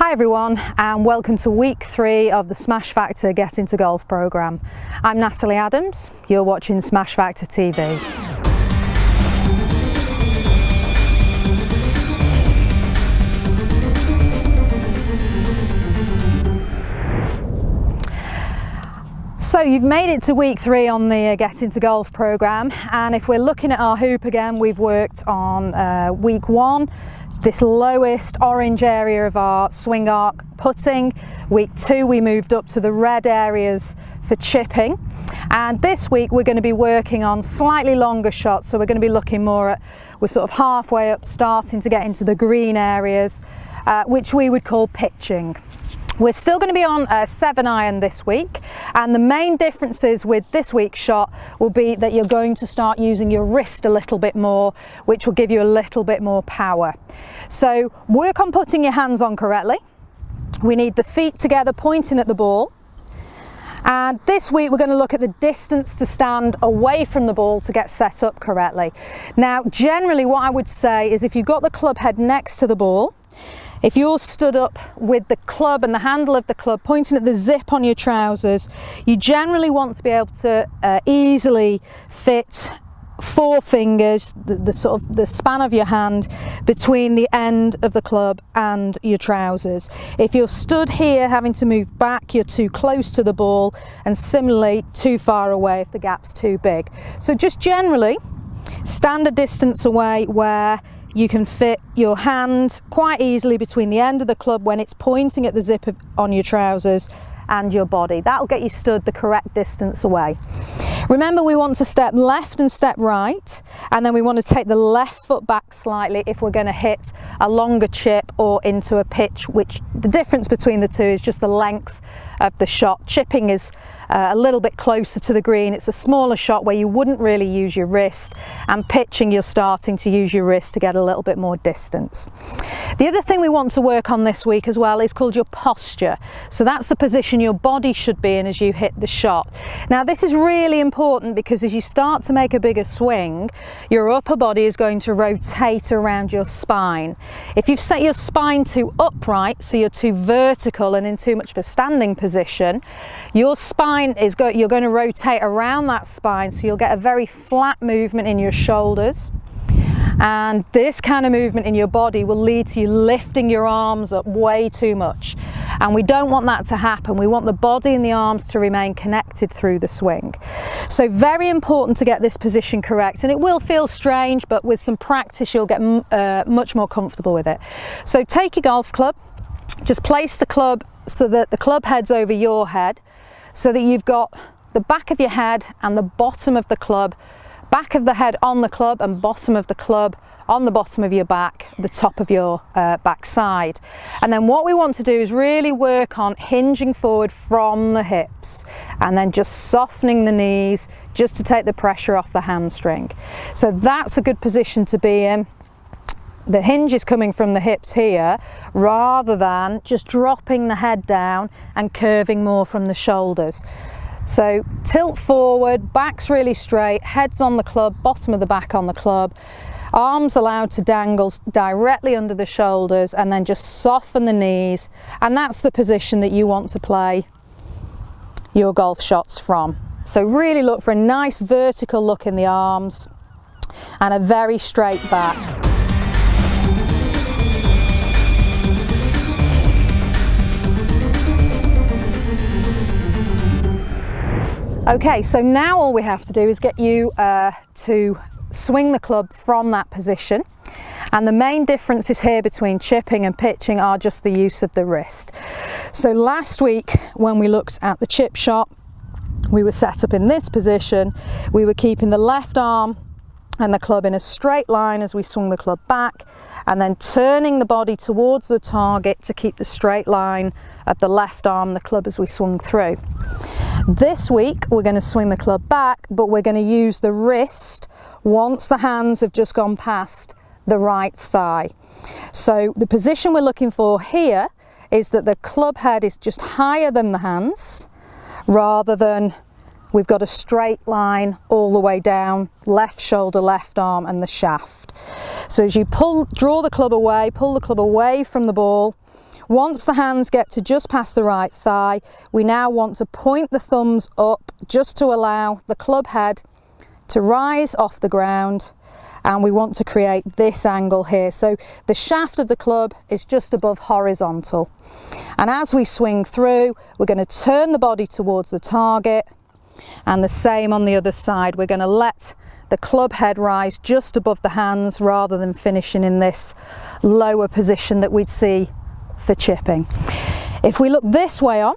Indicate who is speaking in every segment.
Speaker 1: Hi everyone, and welcome to week 3 of the Smash Factor Get Into Golf programme. I'm Natalie Adams, you're watching Smash Factor TV. So you've made it to week 3 on the Get Into Golf programme, and if we're looking at our hoop again, we've worked on week 1, this lowest orange area of our swing arc putting. Week 2 we moved up to the red areas for chipping, and this week we're going to be working on slightly longer shots, so we're going to be looking more at, we're sort of halfway up, starting to get into the green areas, which we would call pitching. We're still going to be on a 7-iron this week, and the main differences with this week's shot will be that you're going to start using your wrist a little bit more, which will give you a little bit more power. So work on putting your hands on correctly. We need the feet together pointing at the ball. And this week we're going to look at the distance to stand away from the ball to get set up correctly. Now generally what I would say is if you've got the club head next to the ball, if you're stood up with the club and the handle of the club pointing at the zip on your trousers, you generally want to be able to easily fit 4 fingers, the sort of the span of your hand between the end of the club and your trousers. If you're stood here having to move back, you're too close to the ball, and similarly too far away if the gap's too big. So just generally stand a distance away where you can fit your hand quite easily between the end of the club when it's pointing at the zip on your trousers and your body. That'll get you stood the correct distance away. Remember, we want to step left and step right, and then we want to take the left foot back slightly if we're going to hit a longer chip or into a pitch, which the difference between the two is just the length of the shot. Chipping is a little bit closer to the green. It's a smaller shot where you wouldn't really use your wrist, and pitching you're starting to use your wrist to get a little bit more distance. The other thing we want to work on this week as well is called your posture. So that's the position your body should be in as you hit the shot. Now this is really important because as you start to make a bigger swing, your upper body is going to rotate around your spine. If you've set your spine too upright, so you're too vertical and in too much of a standing position, your spine you're going to rotate around that spine, so you'll get a very flat movement in your shoulders, and this kind of movement in your body will lead to you lifting your arms up way too much, and we don't want that to happen. We want the body and the arms to remain connected through the swing. So very important to get this position correct, and it will feel strange, but with some practice you'll get much more comfortable with it. So take your golf club, just place the club so that the club head's over your head, so that you've got the back of your head and the bottom of the club, back of the head on the club and bottom of the club on the bottom of your back, the top of your back side. And then what we want to do is really work on hinging forward from the hips and then just softening the knees just to take the pressure off the hamstring. So that's a good position to be in. The hinge is coming from the hips here rather than just dropping the head down and curving more from the shoulders. So tilt forward, back's really straight, head's on the club, bottom of the back on the club, arms allowed to dangle directly under the shoulders, and then just soften the knees, and that's the position that you want to play your golf shots from. So really look for a nice vertical look in the arms and a very straight back. Okay, so now all we have to do is get you to swing the club from that position, and the main differences here between chipping and pitching are just the use of the wrist. So last week when we looked at the chip shot, we were set up in this position. We were keeping the left arm and the club in a straight line as we swung the club back, and then turning the body towards the target to keep the straight line of the left arm, the club, as we swung through. This week we're going to swing the club back, but we're going to use the wrist once the hands have just gone past the right thigh. So the position we're looking for here is that the club head is just higher than the hands, rather than we've got a straight line all the way down, left shoulder, left arm and the shaft. So as you draw the club away, pull the club away from the ball, Once the hands get to just past the right thigh, we now want to point the thumbs up just to allow the club head to rise off the ground, and we want to create this angle here. So the shaft of the club is just above horizontal. And as we swing through, we're going to turn the body towards the target, and the same on the other side. We're going to let the club head rise just above the hands rather than finishing in this lower position that we'd see for chipping. If we look this way on,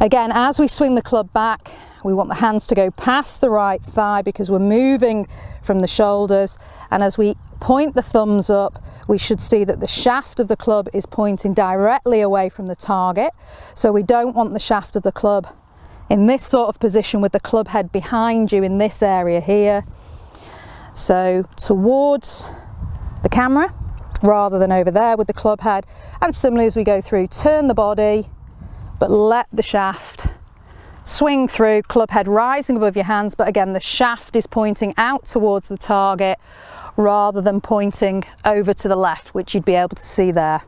Speaker 1: again, as we swing the club back, we want the hands to go past the right thigh because we're moving from the shoulders, and as we point the thumbs up, we should see that the shaft of the club is pointing directly away from the target. So we don't want the shaft of the club in this sort of position with the club head behind you in this area here. So towards the camera rather than over there with the club head. And similarly, as we go through, turn the body, but let the shaft swing through, club head rising above your hands, but again the shaft is pointing out towards the target rather than pointing over to the left, which you'd be able to see there.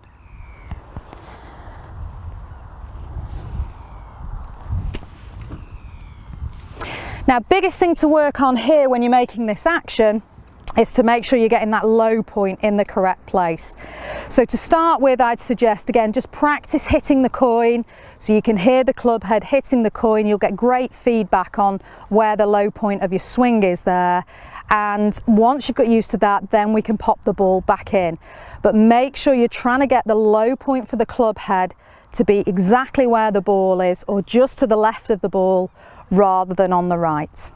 Speaker 1: Now, biggest thing to work on here when you're making this action is to make sure you're getting that low point in the correct place. So to start with, I'd suggest, again, just practice hitting the coin so you can hear the club head hitting the coin. You'll get great feedback on where the low point of your swing is there. And once you've got used to that, then we can pop the ball back in. But make sure you're trying to get the low point for the club head to be exactly where the ball is, or just to the left of the ball rather than on the right.